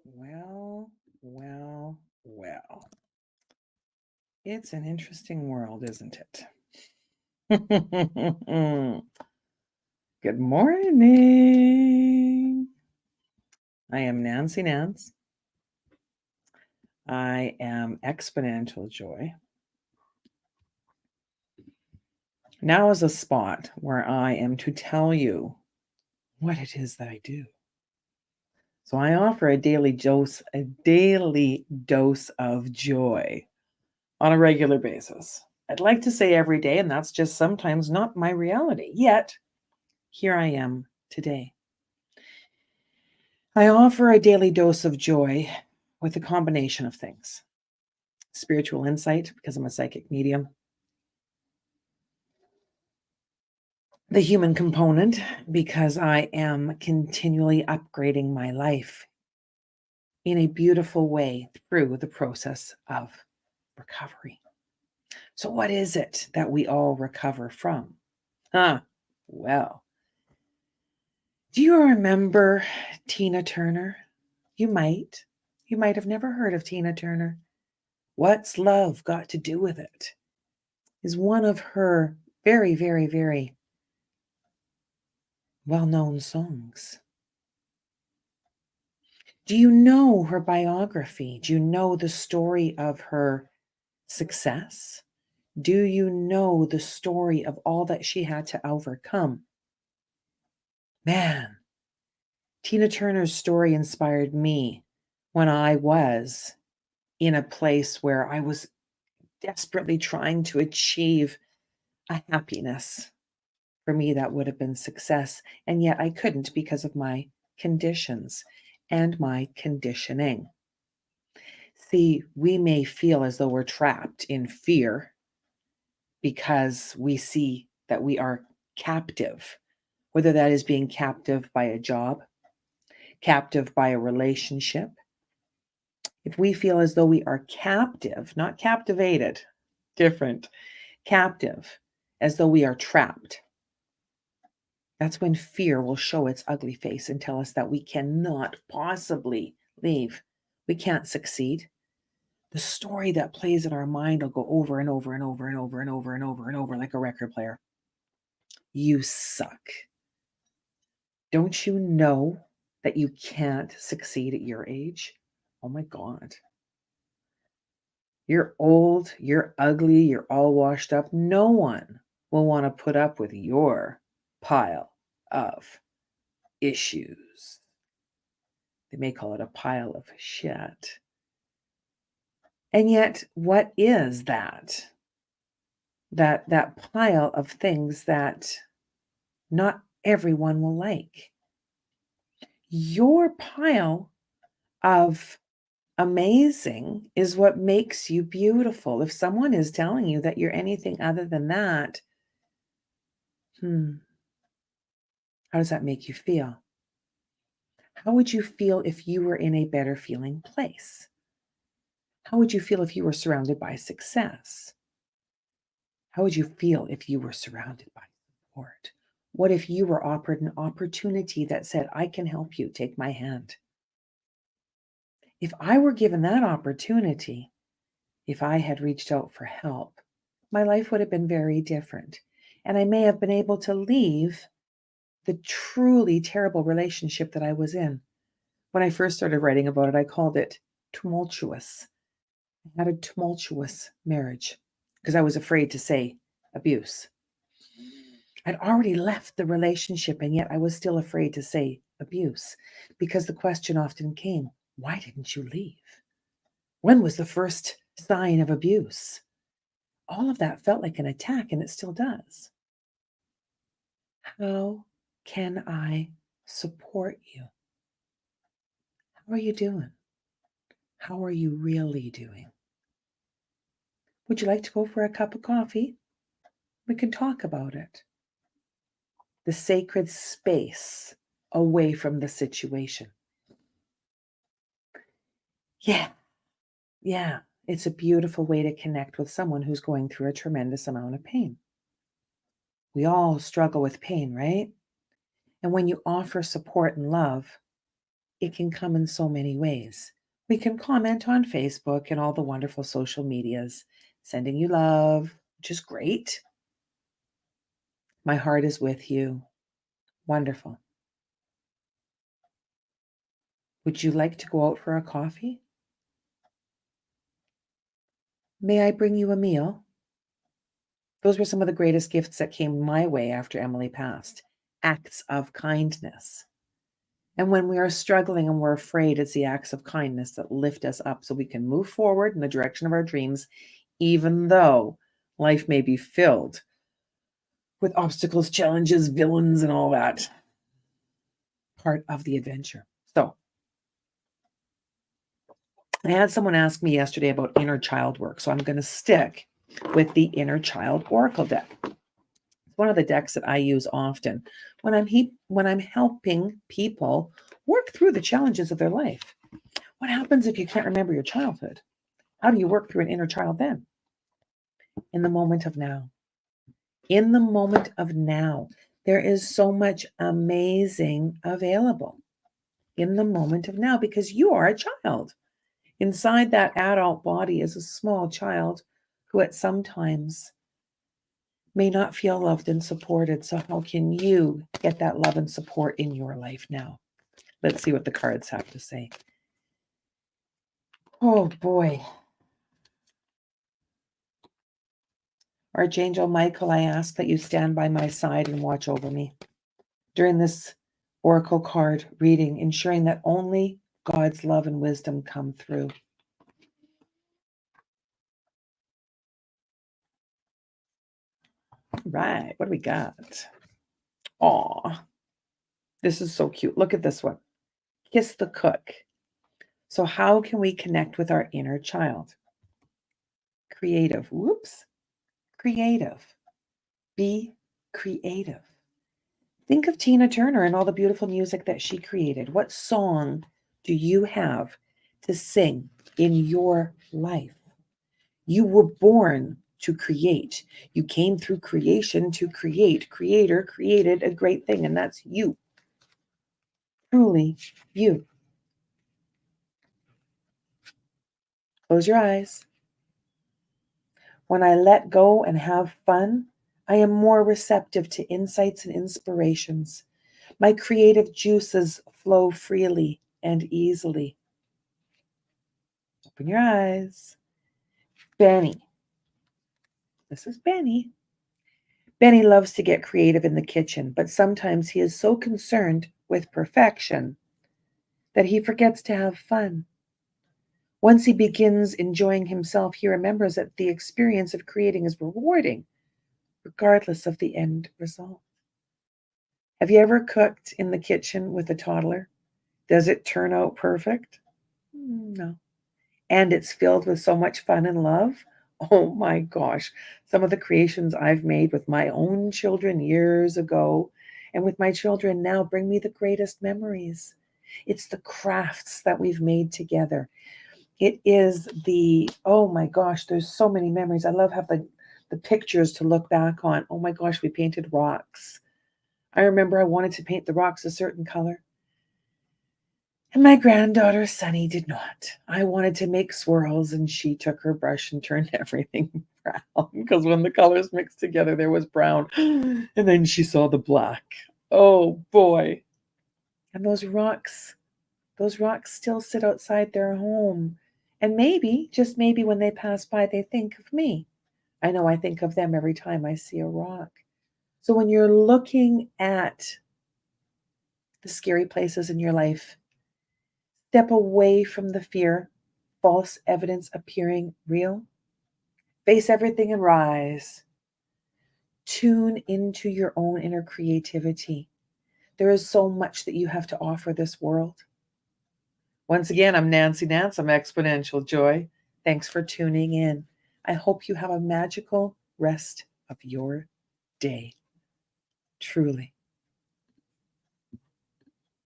Well, well. It's an interesting world, isn't it? Good morning. I am Nancy Nance. I am exponential joy. Now is a spot where I am to tell you what it is that I do. So I offer a daily dose of joy on a regular basis. I'd like to say every day, and that's just sometimes not my reality. Yet, here I am today. I offer a daily dose of joy with a combination of things: spiritual insight, because I'm a psychic medium, the human component, because I am continually upgrading my life in a beautiful way through the process of recovery. So, what is it that we all recover from? Well, do you remember Tina Turner? You might. You might have never heard of Tina Turner. What's Love Got to Do with It? Is one of her very, very, very well-known songs. Do you know her biography? Do you know the story of her success? Do you know the story of all that she had to overcome? Man, Tina Turner's story inspired me when I was in a place where I was desperately trying to achieve a happiness. For me, that would have been success. And yet I couldn't because of my conditions and my conditioning. See, we may feel as though we're trapped in fear because we see that we are captive, whether that is being captive by a job, captive by a relationship. If we feel as though we are captive, not captivated, different, captive, as though we are trapped, that's when fear will show its ugly face and tell us that we cannot possibly leave. We can't succeed. The story that plays in our mind will go over and over and over and over and over and over and over like a record player. You suck. Don't you know that you can't succeed at your age? Oh my God. You're old, you're ugly, you're all washed up. No one will want to put up with your pile of issues. They may call it a pile of shit. And yet, what is that? That pile of things that not everyone will like. Your pile of amazing is what makes you beautiful. If someone is telling you that you're anything other than that, how does that make you feel? How would you feel if you were in a better feeling place? How would you feel if you were surrounded by success? How would you feel if you were surrounded by support? What if you were offered an opportunity that said, I can help you, take my hand? If I were given that opportunity, if I had reached out for help, my life would have been very different. And I may have been able to leave the truly terrible relationship that I was in. When I first started writing about it, I called it tumultuous. I had a tumultuous marriage because I was afraid to say abuse. I'd already left the relationship, and yet I was still afraid to say abuse because the question often came, why didn't you leave? When was the first sign of abuse? All of that felt like an attack, and it still does. How can I support you? How are you doing? How are you really doing? Would you like to go for a cup of coffee? We can talk about it. The sacred space away from the situation. Yeah, it's a beautiful way to connect with someone who's going through a tremendous amount of pain. We all struggle with pain, right? And when you offer support and love, it can come in so many ways. We can comment on Facebook and all the wonderful social medias, sending you love, which is great. My heart is with you. Wonderful. Would you like to go out for a coffee? May I bring you a meal? Those were some of the greatest gifts that came my way after Emily passed. Acts of kindness. And when we are struggling and we're afraid, it's the acts of kindness that lift us up so we can move forward in the direction of our dreams, even though life may be filled with obstacles, challenges, villains, and all that. Part of the adventure. So, I had someone ask me yesterday about inner child work. So, I'm going to stick with the inner child oracle deck. It's one of the decks that I use often when I'm helping people work through the challenges of their life. What happens if you can't remember your childhood? How do you work through an inner child then? In the moment of now. In the moment of now. There is so much amazing available in the moment of now because you are a child. Inside that adult body is a small child who at some times may not feel loved and supported. So how can you get that love and support in your life now? Let's see what the cards have to say. Oh boy. Archangel Michael, I ask that you stand by my side and watch over me during this oracle card reading, ensuring that only God's love and wisdom come through. Right, what do we got? Aw, this is so cute. Look at this one. Kiss the cook. So how can we connect with our inner child? Creative. Whoops. Creative. Be creative. Think of Tina Turner and all the beautiful music that she created. What song do you have to sing in your life? You were born to create. You came through creation to create. Creator created a great thing, and that's you. Truly you. Close your eyes. When I let go and have fun, I am more receptive to insights and inspirations. My creative juices flow freely and easily. Open your eyes. Benny. This is Benny. Benny loves to get creative in the kitchen, but sometimes he is so concerned with perfection that he forgets to have fun. Once he begins enjoying himself, he remembers that the experience of creating is rewarding, regardless of the end result. Have you ever cooked in the kitchen with a toddler? Does it turn out perfect? No. And it's filled with so much fun and love. Oh my gosh. Some of the creations I've made with my own children years ago and with my children now bring me the greatest memories. It's the crafts that we've made together. It is oh my gosh, there's so many memories. I love having the pictures to look back on. Oh my gosh, we painted rocks. I remember I wanted to paint the rocks a certain color. And my granddaughter, Sunny, did not. I wanted to make swirls, and she took her brush and turned everything brown because when the colors mixed together, there was brown. And then she saw the black. Oh, boy. And those rocks still sit outside their home. And maybe, just maybe when they pass by, they think of me. I know I think of them every time I see a rock. So when you're looking at the scary places in your life, step away from the fear, false evidence appearing real. Face everything and rise. Tune into your own inner creativity. There is so much that you have to offer this world. Once again, I'm Nancy Nance. I'm Exponential Joy. Thanks for tuning in. I hope you have a magical rest of your day. Truly.